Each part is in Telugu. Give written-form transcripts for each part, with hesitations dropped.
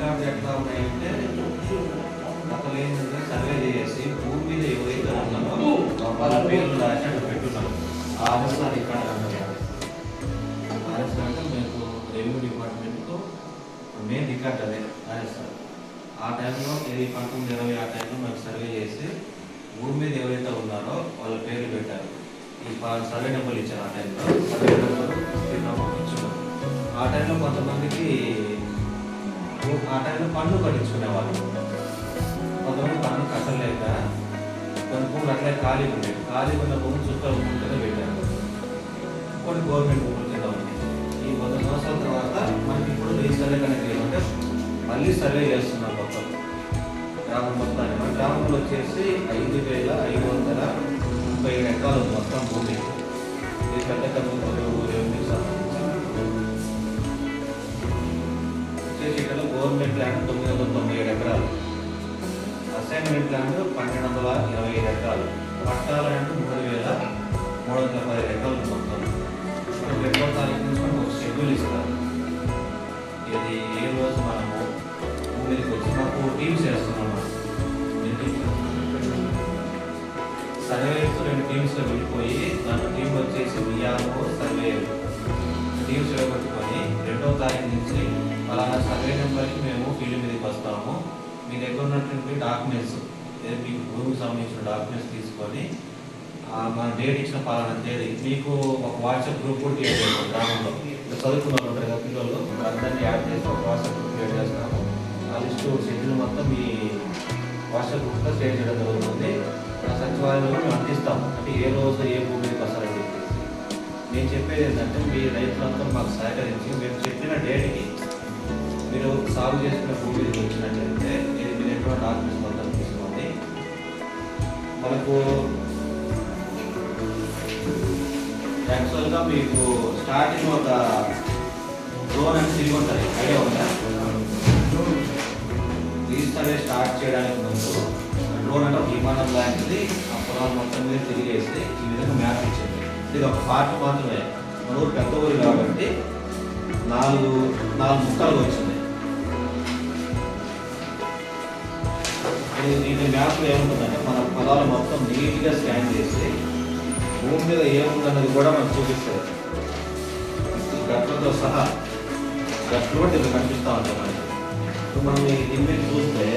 రికార్డు ఎట్లా ఉన్నాయంటే అసలు ఏంటంటే సర్వే చేసి భూమి మీద ఎవరైతే ఉన్నారో వాళ్ళ పేర్లు రాసి అక్కడ పెట్టున్నాం. ఆర్ఎస్ఆర్ రికార్డు అన్నారు. ఆర్ఎస్ఆర్ అంటే మీకు రెవెన్యూ డిపార్ట్మెంట్తో మెయిన్ రికార్డ్ అదే ఆర్ఎస్ఆర్. ఆ టైంలో 1920 ఆ టైంలో మేము సర్వే చేసి భూమి మీద ఎవరైతే ఉన్నారో వాళ్ళ పేర్లు పెట్టారు. ఈ సర్వే నెంబర్లు ఇచ్చారు. ఆ టైంలో సర్వే నెంబర్ ఇచ్చున్నాం. ఆ టైంలో కొంతమందికి ఆ టైంలో పన్ను కట్టించుకునేవాళ్ళు. కొంతమంది పన్ను కట్టలేక కొన్ని భూములు అట్లే ఖాళీ ఉండేవి. ఖాళీ ఉన్న భూములు చుట్టాలు కింద పెట్టారు. కొన్ని గవర్నమెంట్ భూములు కింద ఉన్నాయి. ఈ 100 సంవత్సరాల తర్వాత మనకి ఇప్పుడు ఈ సర్వే కనెక్ట్ ఏమంటే మళ్ళీ సర్వే చేస్తున్నాం మొత్తం గ్రామం మొత్తాన్ని. మన గ్రామంలో వచ్చేసి 5,537 ఎకరాలు మొత్తం భూమి. ఇది పెద్ద రెవెన్యూ సంబంధించి వచ్చేసి ఇక్కడ గవర్నమెంట్ ల్యాండ్ 997 ఎకరాలు, అసైన్మెంట్ ల్యాండ్ 1,225 ఎకరాలు, పట్టా ల్యాండ్ 3,310 ఎకరాలు మొత్తం. మనం 2వ తారీఖు నుంచి మనకు ఒక షెడ్యూల్ ఇస్తారు. ఇది ఏ రోజు మనము భూమికి వచ్చి మాకు టీమ్స్ వేస్తున్నాము. సర్వేయర్స్ 2 టీమ్స్లో వెళ్ళిపోయి దాని టీం వచ్చేసి విఆర్ఓ సర్వేయర్ టీమ్స్ విడగొట్టుకొని 2వ తారీఖు నుంచి అలానా సర్వే నెంబర్కి మేము ఫీల్డ్ మీదకి వస్తాము. మీ దగ్గర ఉన్నటువంటి డాక్యుమెంట్స్ మీకు భూమికి సంబంధించిన డాక్యుమెంట్స్ తీసుకొని మన డేట్ ఇచ్చిన పాలన తేదీ మీకు ఒక వాట్సాప్ గ్రూప్ కూడా క్రియేట్ చేస్తాం. గ్రామంలో చదువుకున్న వాళ్ళు ఉంటారు కదా పిల్లలు, అందరినీ యాడ్ చేసి ఒక వాట్సాప్ గ్రూప్ క్రియేట్ చేస్తాము. ఆ లిస్టు షెడ్యూల్ మొత్తం మీ వాట్సాప్ గ్రూప్లో షేర్ చేయడం జరుగుతుంది. సచివాలయంలో మేము అందిస్తాము. అంటే ఏ రోజు ఏ భూమికి వస్తారని చెప్పేసి. నేను చెప్పేది ఏంటంటే మీ రైతులంతా మాకు సహకరించి మేము చెప్పిన డేట్కి మీరు సాగు చేసుకున్న భూమికి వచ్చినట్లయితే మీరు ఎటువంటి డాక్యుమెంట్స్ మొత్తం తీసుకోండి. మనకు యాక్చువల్గా మీకు స్టార్టింగ్ ఒక డ్రోన్ అని తిరిగి ఉంటుంది, ఐడియా ఉందా? రీసర్వే స్టార్ట్ చేయడానికి ముందు డ్రోన్ అంటే ఒక విమానం లాంటిది ఆ పొలాలు మొత్తం మీద తిరిగేసి ఈ విధంగా మ్యాప్ ఇచ్చింది. ఇది ఒక పార్ట్ మాత్రమే. మన ఊరు పెద్ద ఊరు కాబట్టి 4 ముక్కలు వచ్చింది. దీని మ్యాప్లో ఏముంటుందంటే మన పొలాలు మొత్తం నీట్గా స్కాన్ చేసి భూమి మీద ఏముందన్నది కూడా మనకు చూపిస్తుంది. గట్లతో సహా గట్లు కూడా ఇది కనిపిస్తూ ఉంటాం మనకి. ఇప్పుడు మనం దీని మీద చూస్తే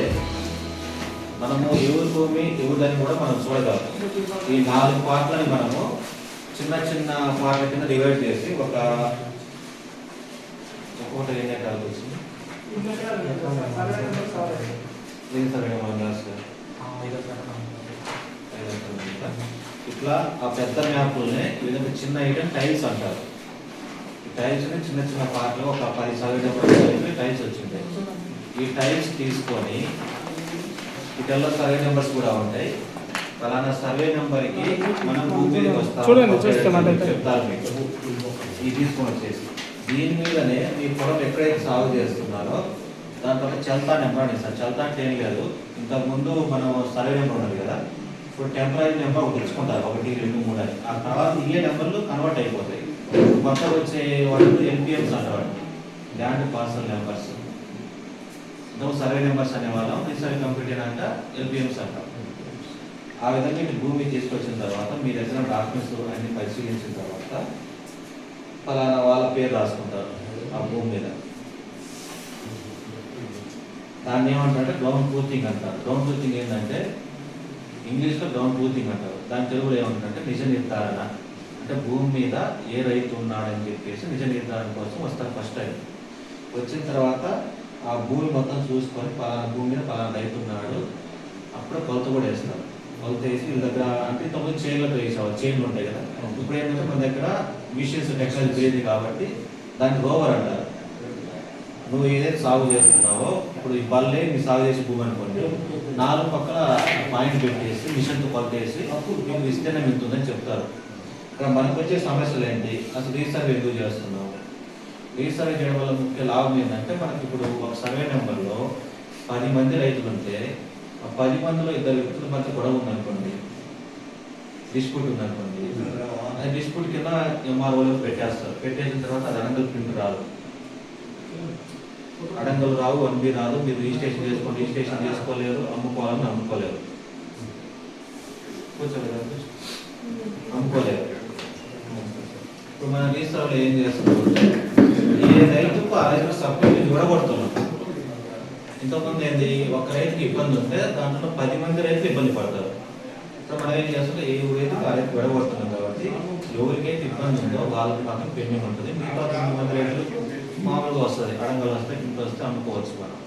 మనము ఎవరి భూమి ఎవరిదని కూడా మనం చూడగలం. ఈ 4 పార్ట్లని మనము చిన్న చిన్న పార్ట్ల కింద డివైడ్ చేసి ఒక్కొక్కటి ఏం ఎకరాలు వచ్చింది ఇట్లా ఆ పెద్ద మ్యాప్లోనే ఈ విధంగా చిన్న ఐటమ్ టైల్స్ అంటారు. ఈ టైల్స్ని చిన్న చిన్న పార్ట్లు ఒక 10 సర్వే టైల్స్ వచ్చింటాయి. ఈ టైల్స్ తీసుకొని వీటిల్లో సర్వే నెంబర్స్ కూడా ఉంటాయి. ఫలానా సర్వే నెంబర్కి మనం భూమి మీదకి వస్తాం చెప్తారు మీకు. ఇది తీసుకొని వచ్చేసి దీని మీదనే మీ పొలం ఎక్కడైతే సాగు చేస్తున్నారో దాంట్లో చల్తా నెంబర్ అని ఇస్తారు. చల్తా అంటే ఏం లేదు, ఇంతకుముందు మనం సర్వే నెంబర్ ఉన్నది కదా, ఇప్పుడు టెంపరీ నెంబర్ ఒకటి ఇచ్చుకుంటారు, 1, 2, 3 అని. ఆ తర్వాత ఏ నెంబర్లు కన్వర్ట్ అయిపోతాయి. కొత్తగా వచ్చే వాళ్ళు ఎల్పిఎంస్ అంటారు, land parcel numbers. Survey numbers అనేవాళ్ళం, రీసర్వే కంప్లీట్ అయినాక ఎల్పిఎంస్ అంటాం. ఆ విధంగా మీ భూమి తీసుకొచ్చిన తర్వాత మీ దగ్గర డాక్యుమెంట్స్ అన్ని పరిశీలించిన తర్వాత ఫలానా వాళ్ళ పేరు రాసుకుంటారు ఆ భూమి మీద. దాన్ని ఏమంటారంటే గ్రౌండ్ ట్రూతింగ్ అంటారు. గ్రౌండ్ ట్రూతింగ్ ఏంటంటే ఇంగ్లీష్లో గ్రౌండ్ ట్రూతింగ్ అంటారు. దాని తెలుగులో ఏమంటారంటే నిజ నిర్ధారణ. అంటే భూమి మీద ఏ రైతు ఉన్నాడని చెప్పేసి నిజ నిర్ధారణ కోసం వస్తారు ఫస్ట్ టైం. వచ్చిన తర్వాత ఆ భూమి మొత్తం చూసుకొని పలానా భూమి మీద పలానా రైతు ఉన్నాడు, అప్పుడు కొలత కూడా వేస్తారు. కొలత వేసి వీళ్ళ దగ్గర అంటే ఇంతకుముందు చైన్లతో వేసేవాళ్ళు, చైన్లు ఉంటాయి కదా. ఇప్పుడు ఏంటంటే మన దగ్గర మిషన్స్ టెక్నాలజీ పెరిగింది కాబట్టి దాన్ని రోవర్ అంటారు. నువ్వు ఏదైతే సాగు చేస్తున్నావో ఇప్పుడు ఈ బల్లే నీ సాగు చేసే భూమి అనుకోండి, 4 పక్కల పాయింట్ పెట్టేసి మిషన్తో కొలత వేసి మీకు విస్తీర్ణం ఎంతుందని చెప్తారు. ఇక్కడ మనకు వచ్చే సమస్యలు ఏంటి, అసలు రీసర్వే ఎందుకు చేస్తున్నావు? రీసర్వే చేయడం వల్ల ముఖ్య లాభం ఏంటంటే మనకి ఇప్పుడు ఒక సర్వే నెంబర్లో 10 మంది రైతులు ఉంటే ఆ 10 మందిలో 2 వ్యక్తుల మధ్య గొడవ ఉందనుకోండి, డిస్ప్యూట్ ఉందనుకోండి, ఆ డిస్ప్యూట్ కింద ఎంఆర్ఓలో పెట్టేస్తారు. పెట్టేసిన తర్వాత అది అనంతరం ప్రింట్ రాదు. అడంగలు రావు, 1B రాదు, మీరు రిజిస్ట్రేషన్ చేసుకోలేరు, అమ్ముకోవాలని అమ్ముకోలేరు, కూర్చోలేదు అమ్ముకోలేరు. ఇప్పుడు మన రీసర్వ్లో ఏం చేస్తున్నామంటే ఏ రైతుకు ఆ రైతు సబ్సిడీ విడగొడుతున్నాం. ఇంతకుముందు ఏంది, ఒక రైతుకి ఇబ్బంది ఉంటే దాంట్లో 10 మంది రైతులు ఇబ్బంది పడతారు. ఇప్పుడు మనం ఏం చేస్తుంటే ఏ రైతుకు ఆ రైతు విడగొడుతున్నాం కాబట్టి ఎవరికైతే ఇబ్బంది ఉందో వాళ్ళకి మాత్రం పెండింగ్ ఉంటుంది. మిగతా 9 మంది రైతులు మామూలుగా వస్తుంది, అడంగలు వస్తే ఇంట్లో వస్తే అమ్ముకోవచ్చు మనం.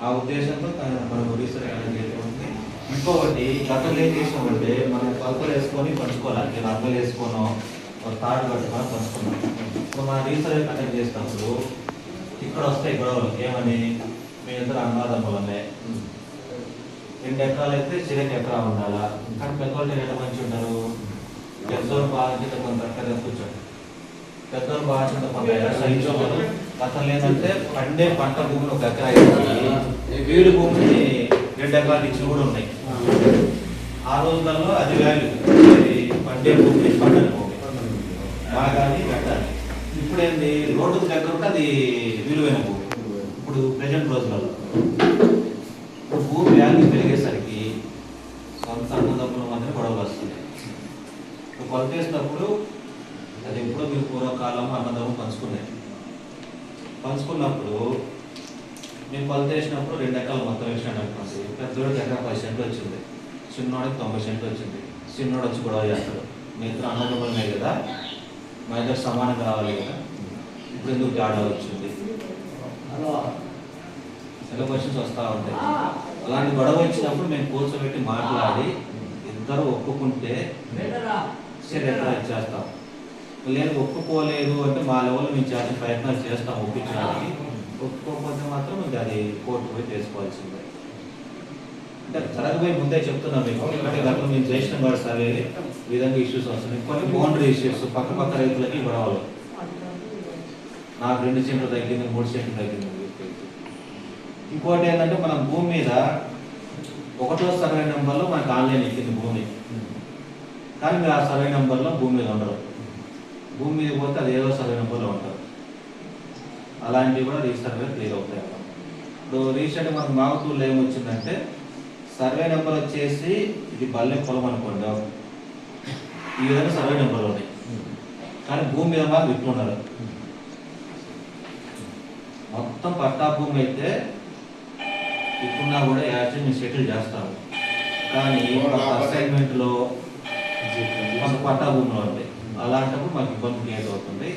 ఆ ఉద్దేశంతో మనం రీసెర్చ్ చేసుకుంటే. ఇంకొకటి గతంలో ఏం చేసామంటే మనం పలుకలు వేసుకొని పంచుకోవాలి, నేను అర్థలు వేసుకోను తాడు కట్టుకొని పంచుకున్నాం. ఇప్పుడు మన రీసెర్చ్ కండక్ట్ చేసినప్పుడు ఇక్కడ వస్తాయి గొడవలు, ఏమని మీ ఇద్దరు అన్నదమ్ములమే 2 ఎకరాలు అయితే చిరకి ఎకరా ఉండాలా, కానీ పెద్దవాళ్ళు ఎంత మంచి ఉంటారు, పెద్దోళ్ళు బాగా కొంత కూర్చోండి, పెద్దోళ్ళు బాగా కొంత సహించుకోవాలి. గతంలో ఏంటంటే పండే పంట భూమిని 1 ఎకరా ఇచ్చి వీడి భూమిని 2 ఎకరాలు ఇచ్చి కూడా ఉన్నాయి. ఆ రోజులలో అది వాల్యూ, పండే భూమి పండని భూమి బాగా పెట్టాలి. ఇప్పుడు ఏంటి, రోడ్డుకు దగ్గర ఉంటే అది విలువైన భూమి. ఇప్పుడు ప్రజెంట్ రోజులలో ఇప్పుడు భూమి వాల్యూ పెరిగేసరికి సొంత అన్నదమ్ముల మధ్య గొడవలు వస్తుంది. ఇప్పుడు కొలత వేసినప్పుడు అది ఎప్పుడో మీరు పూర్వకాలం అన్నదమ్ములు పంచుకున్నప్పుడు మేము కొలత వేసినప్పుడు 2 ఎకరాలు మొత్తం వేసినాడు అనుకోండి, పెద్దోడికి ఎకరా 10 సెంట్లు వచ్చింది, చిన్నోడికి 90 సెంట్లు వచ్చింది. చిన్నోడు వచ్చి గొడవ చేస్తాడు, మీ ఇద్దరు అన్నదమ్ములమే కదా, మా ఇద్దరు సమానంగా రావాలి కదా, ఇప్పుడు ఎందుకు తేడా వచ్చింది, చాలా క్వశ్చన్స్ వస్తూ ఉంటాయి. అలాంటి గొడవ వచ్చినప్పుడు మేము కూర్చోబెట్టి మాట్లాడి ఇద్దరు ఒప్పుకుంటే సరే ఎక్కడ ఇచ్చేస్తాం. లేదు ఒప్పుకోలేదు అంటే మా లెవెల్లో మేము చేసిన ప్రయత్నాలు చేస్తాం ఒప్పించడానికి. ఒప్పుకోకపోతే మాత్రం ఇంకా అది కోర్టు పోయి చేసుకోవాల్సిందే. అంటే జరగబోయే ముందే చెప్తున్నాం మీకు, ఎందుకంటే గతంలో మేము చేసిన కూడా సరే ఈ విధంగా ఇష్యూస్ వస్తున్నాయి. కొన్ని బౌండరీ ఇష్యూస్, పక్క రైతులకి గొడవలు, నాకు 2 సెంట్లు తగ్గింది, 3 సెంట్లు తగ్గింది. ఇంకోటి ఏంటంటే మనం భూమి మీద 1వ సర్వే నెంబర్లో మనకు ఆన్లైన్ ఎక్కింది భూమి, కానీ మీరు ఆ సర్వే నెంబర్లో భూమి మీద ఉండరు. భూమి మీద పోతే అది ఏదో సర్వే నెంబర్లో ఉంటారు. అలాంటివి కూడా రీసర్వే క్లియర్ అవుతాయి. ఇప్పుడు రీసెంట్గా మనకు మాగుతూరులో ఏమొచ్చిందంటే సర్వే నెంబర్ వచ్చేసి ఇది బల్లె పొలం అనుకోండి, ఈ విధంగా సర్వే నెంబర్లు ఉన్నాయి, కానీ భూమి మీద మాకు విట్టున్నారు. మొత్తం పట్టా భూమి అయితే ఇప్పుడున్నా కూడా యాక్చువల్ మేము సెటిల్ చేస్తాము, కానీ అసైన్మెంట్లో మాకు పట్టా భూములు ఉంటాయి. అలాంటప్పుడు మాకు ఇబ్బంది క్రియేట్ అవుతుంది.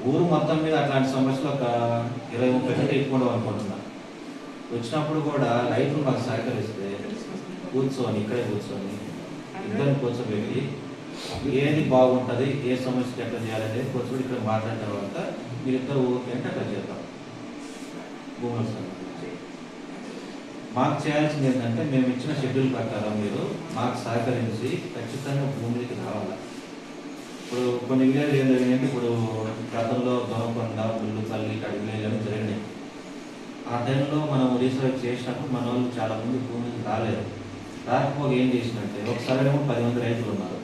ఊరు మొత్తం మీద అట్లాంటి సమస్యలు ఒక 20-30 ఎక్కువ అనుకుంటున్నాను. వచ్చినప్పుడు కూడా రైతులు మాకు సహకరిస్తే ఇక్కడే కూర్చొని ఇద్దరిని కూర్చోబెట్టి ఏది బాగుంటుంది, ఏ సమస్యకి ఎట్లా చేయాలనేది కూర్చోబెట్టి ఇక్కడ మాట్లాడిన తర్వాత మీరిద్దరు ఓకే అంటే అట్లా చేద్దాం. భూములకు సంబంధించి మాకు చేయాల్సింది ఏంటంటే మేము ఇచ్చిన షెడ్యూల్ ప్రకారం మీరు మాకు సహకరించి ఖచ్చితంగా భూమికి రావాలి. ఇప్పుడు కొన్ని విలేజ్ ఏం జరిగినాయంటే, ఇప్పుడు గతంలో దొనకొండ, పుల్లుపల్లి, కడి విలేజ్ అని జరిగినాయి. ఆ టైంలో మనం రీసెర్చ్ చేసినప్పుడు మన వాళ్ళు చాలా మంది భూమికి రాకపోతే ఏం చేసినట్టే ఒకసారి 10 మంది రైతులు ఉన్నారు,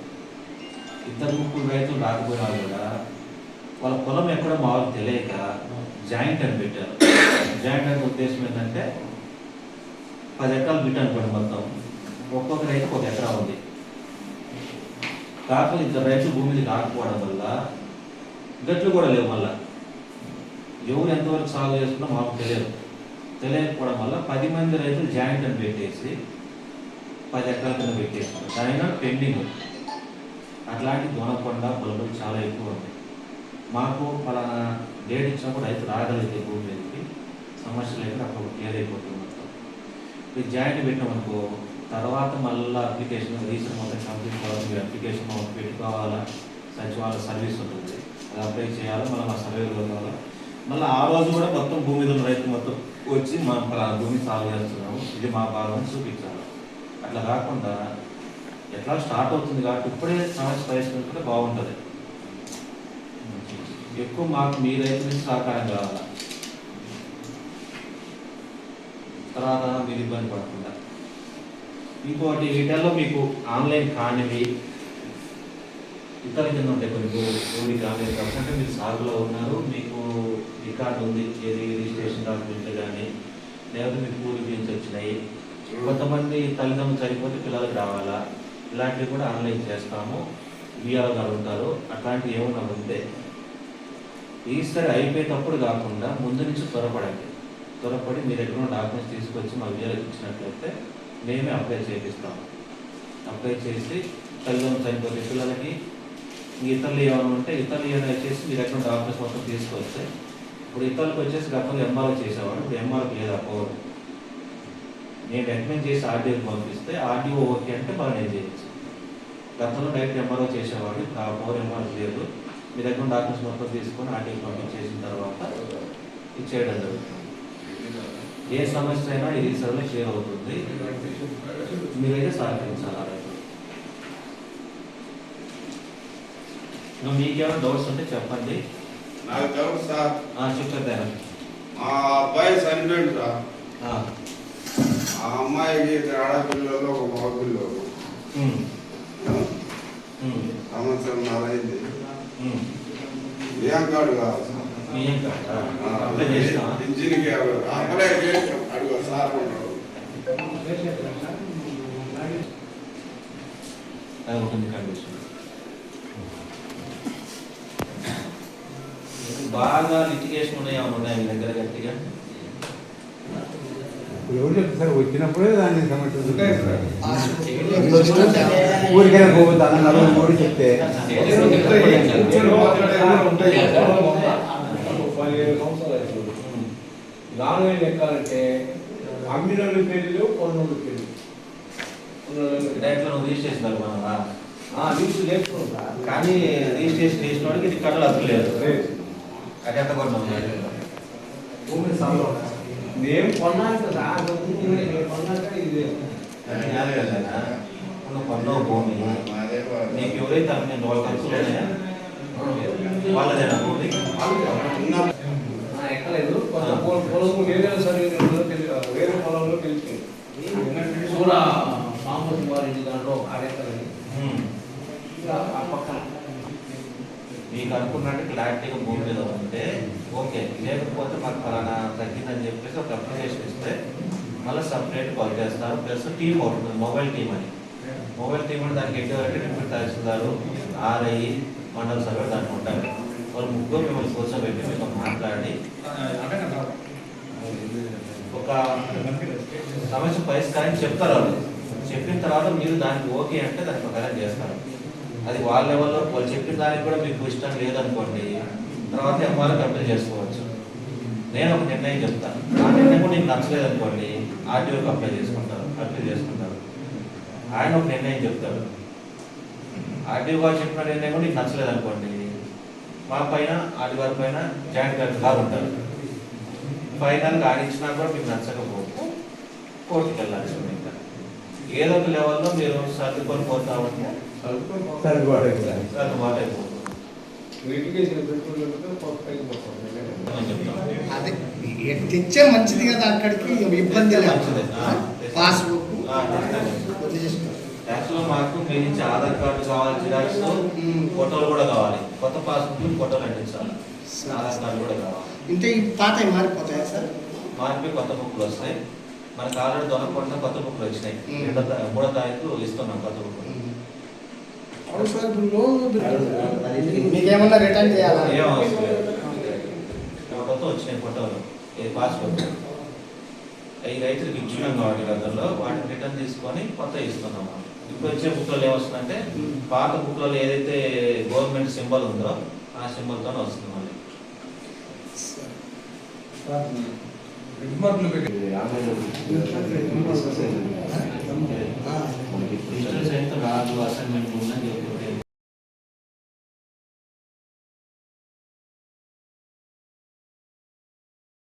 2-3 రైతులు రాకపోయినా కూడా వాళ్ళ పొలం ఎక్కడో మా వాళ్ళకి తెలియక జాయింట్ అని పెట్టారు. జాయింట్ అంటే ఉద్దేశం ఏంటంటే 10 ఎకరాలు బిట్ అనుకోండి, మొత్తం ఒక్కొక్క రైతుకు 1 ఎకరా ఉంది. కాకపోతే 2 రైతులు భూమికి రాకపోవడం వల్ల గట్లు కూడా లేవు. మళ్ళీ ఎవరు ఎంతవరకు సాగు చేసుకున్నా మాకు తెలియకపోవడం వల్ల 10 మంది రైతులు జాయింట్ అని పెట్టేసి 10 ఎకరాల కింద పెట్టేసారు. దానిలో పెండింగ్ అట్లాంటి దొనకొండ పొలలు చాలా ఎక్కువ ఉంది. మాకు పలానా డేట్ ఇచ్చినప్పుడు రైతు రాగలిగితే భూమి మీదకి సమస్య లేకుండా అప్పుడు క్లియర్ అయిపోతుంది. మొత్తం మీరు జాయింట్ పెట్టినామనుకో తర్వాత మళ్ళీ అప్లికేషన్ రీసెంట్ మొత్తం కంప్లీట్ కావాలి, మీరు అప్లికేషన్ పెట్టుకోవాలా, సచివాలయ సర్వీస్ ఉంటుంది, అది అప్లై చేయాలి, మళ్ళీ మా సర్వే కావాలి. మళ్ళీ ఆ రోజు కూడా మొత్తం భూమి మీద ఉన్న రైతు మొత్తం వచ్చి మా భూమి సాగు చేస్తున్నాము, ఇది మా భాగం చూపించాలి. అట్లా కాకుండా ఎట్లా స్టార్ట్ అవుతుంది కాబట్టి ఇప్పుడే సమస్య పరిష్కరించుకుంటే బాగుంటుంది. ఎక్కువ మాకు మీ రైతు నుంచి సహకారం కావాలి, తర్వాత మీరు ఇబ్బంది పడకుండా. ఇంకోటి వీటిల్లో మీకు ఆన్లైన్ కానివి ఇతర కింద ఉంటాయి కొన్ని ఊరికి ఆన్లైన్ కాకుండా మీరు సాగులో ఉన్నారు, మీకు ఈ రికార్డు ఉంది, ఏది రిజిస్ట్రేషన్ డాక్యుమెంట్లు కానీ, లేకపోతే మీకు పూర్తి బిల్స్ వచ్చినాయి, కొంతమంది తల్లిదండ్రులు చనిపోతే పిల్లలకు రావాలా, ఇలాంటివి కూడా ఆన్లైన్ చేస్తాము. విఆర్ గారు ఉంటారు. అట్లాంటివి ఏమైనా ఉంటే ఈసారి అయిపోయేటప్పుడు కాకుండా ముందు నుంచి త్వరపడి మీ దగ్గర ఉన్న డాక్యుమెంట్స్ తీసుకొచ్చి మా విఆర్కి ఇచ్చినట్లయితే మేమే అప్లై చేపిస్తాము. అప్లై చేసి తల్లిదండ్రులు చనిపోతే పిల్లలకి ఇతరులు ఏమైనా ఉంటే ఇతరులు ఏమైనా చేసి మీ దగ్గర డాక్యుమెంట్స్ మొత్తం తీసుకొస్తే, ఇప్పుడు ఇతరులకు వచ్చేసి గతంలో ఎంఆర్ఓ చేసేవాడు, ఇప్పుడు ఎంఆర్ఓకి లేదా పవర్. నేను రికమెండ్ చేసి ఆర్డీఓకి పంపిస్తే ఆర్డీఓ ఓకే అంటే మనం ఏం చేయొచ్చు. గతంలో డైరెక్ట్ ఎంఆర్ఓ చేసేవాడు, ఆ పవర్ ఎంఆర్ఓ లేదు. మీ దగ్గర డాక్యుమెంట్స్ మొత్తం తీసుకొని ఆర్డీఓకి పంపించేసిన తర్వాత ఇది చేయడం జరుగుతుంది. ఏ సమస్య అయినా ఈ రీసర్లో క్లియర్ అవుతుంది. మీరైతే సహకరించాలి. మీకేమైనా డౌట్స్ ఉంటే చెప్పండి. నాకు డౌట్ సార్. చెప్పేద్దాను. మా అబ్బాయి చనిపోయింది సార్. ఆ అమ్మాయికి ఆడపిల్లలు ఒక మగపిల్లలు సంవత్సరం నాలైంది. బియ్యం కార్డు కావాలి సార్. ఇంజిన్కి అప్లై చేసి అడుగు సార్ ఉంటాడు. బాగా లిటిగేషన్ ఉన్నాయి మీ దగ్గర గట్టిగా? ఎవరు చెప్తారు? వచ్చినప్పుడే దాన్ని సమస్య ఊరికైనా పోతుంది అన్నారు. ఊరి చెప్తే నాలుగైదు ఎక్కాలంటే అమ్మినోళ్ళు పెళ్ళి కొన్నోళ్ళు పెళ్ళి రిజిస్ట్రేషన్ అనుకున్నావా? న్యూస్ లేకుండా కానీ రిజిస్ట్రేషన్ చేసిన వాడికి ఇది కట్టలు అక్కర్లేదు. అది ఎంత కొన్నాం? మేము కొన్నాను కదా, కొన్నాక ఇది కొన్నావు భూమి. నీకు ఎవరైతే అమ్మిన వాళ్ళ ఖర్చులున్నాయా? వాళ్ళదేనా భూమి? ఎక్కలేదు. పొలం వేరే వేరే పొలంలో తెలిసింది కూడా సాంబశివ వారి దాంట్లో కార్యక్రమం ఆ పక్కన మీకు అనుకున్నట్టు క్లారిటీగా భూమి మీద ఉంటే ఓకే, లేకపోతే మాకు ఫలానా తగ్గిందని చెప్పేసి ఒక అప్లికేషన్ ఇస్తే మళ్ళీ సపరేట్ కాల్ చేస్తారు. ప్లస్ టీం అవుతుంది, మొబైల్ టీం అని. మొబైల్ టీం అంటే దానికి ఎటువంటి డిప్యూటీ తహసీల్దారు, ఆర్ఐ, మండల సభ్యులు దానికి ఉంటారు. వాళ్ళు ముగ్గురు మిమ్మల్ని కూర్చోబెట్టి మీతో మాట్లాడి ఒక సమస్య పరిష్కారం చెప్తారు. వాళ్ళు చెప్పిన తర్వాత మీరు దానికి ఓకే అంటే దాని ప్రకారం చేస్తారు. అది వాళ్ళ లెవెల్లో వాళ్ళు చెప్పిన దానికి కూడా మీకు ఇష్టం లేదనుకోండి, తర్వాత ఎంఆర్ఓకి అప్లై చేసుకోవచ్చు. నేను ఒక నిర్ణయం చెప్తాను, ఆ నిర్ణయం కూడా నీకు నచ్చలేదు అనుకోండి, ఆర్టీఓకి అప్లై చేసుకుంటారు. ఆయన ఒక నిర్ణయం చెప్తాడు, ఆర్టీఓ గారు చెప్పిన నిర్ణయం కూడా నీకు నచ్చలేదు అనుకోండి, మా పైన ఆర్టీఓ పైన జాయింట్ కలెక్టర్ గారు ఉంటారు. ఫైనల్గా ఆయన ఇచ్చినా కూడా మీకు నచ్చకపోతే కోర్టుకి వెళ్ళాల్సి ఉంది. ఇంకా ఏదో ఒక లెవెల్లో మీరు సర్దుకొని పోతా ఉంటే సర్దుబాటు అయిపోతుంది. అదే తెచ్చే మంచిది కదా, అక్కడికి ఇబ్బంది లేదు. పాస్బుక్ యాక్చువల్గా మాకు మీ నుంచి ఆధార్ కార్డు కావాలి, జిరాక్స్, ఫోటోలు కూడా కావాలి. కొత్త పాస్బుక్ ఫోటోలు అందించాలి, ఆధార్ కార్డు కూడా కావాలి. అంటే ఈ పాత మారిపోతాయా సార్? మారిపోయి కొత్త బుక్లు వస్తాయి. మనకు ఆల్రెడీ దొరకకుండా కొత్త బుక్లు వచ్చినాయి. 3వ తారీఖు ఇస్తున్నాం కొత్త బుక్లు. మీకేమన్నా రిటర్న్ చేయాలా? ఏం అవసరం లేదు. కొత్త వచ్చినాయి ఫోటోలు, ఏ పాస్పోర్ట్ ఈ రైతులకు ఇచ్చినాం కాబట్టి గతంలో వాటిని రిటర్న్ తీసుకొని కొత్త ఇస్తున్నాం. ఇప్పుడు వచ్చే బుక్లలో ఏమొస్తుందంటే పాత బుక్లలో ఏదైతే గవర్నమెంట్ సింబల్ ఉందో ఆ సింబల్తోనే వస్తుంది. మళ్ళీ రాదు, అసైన్మెంట్ ఉందని చెప్పి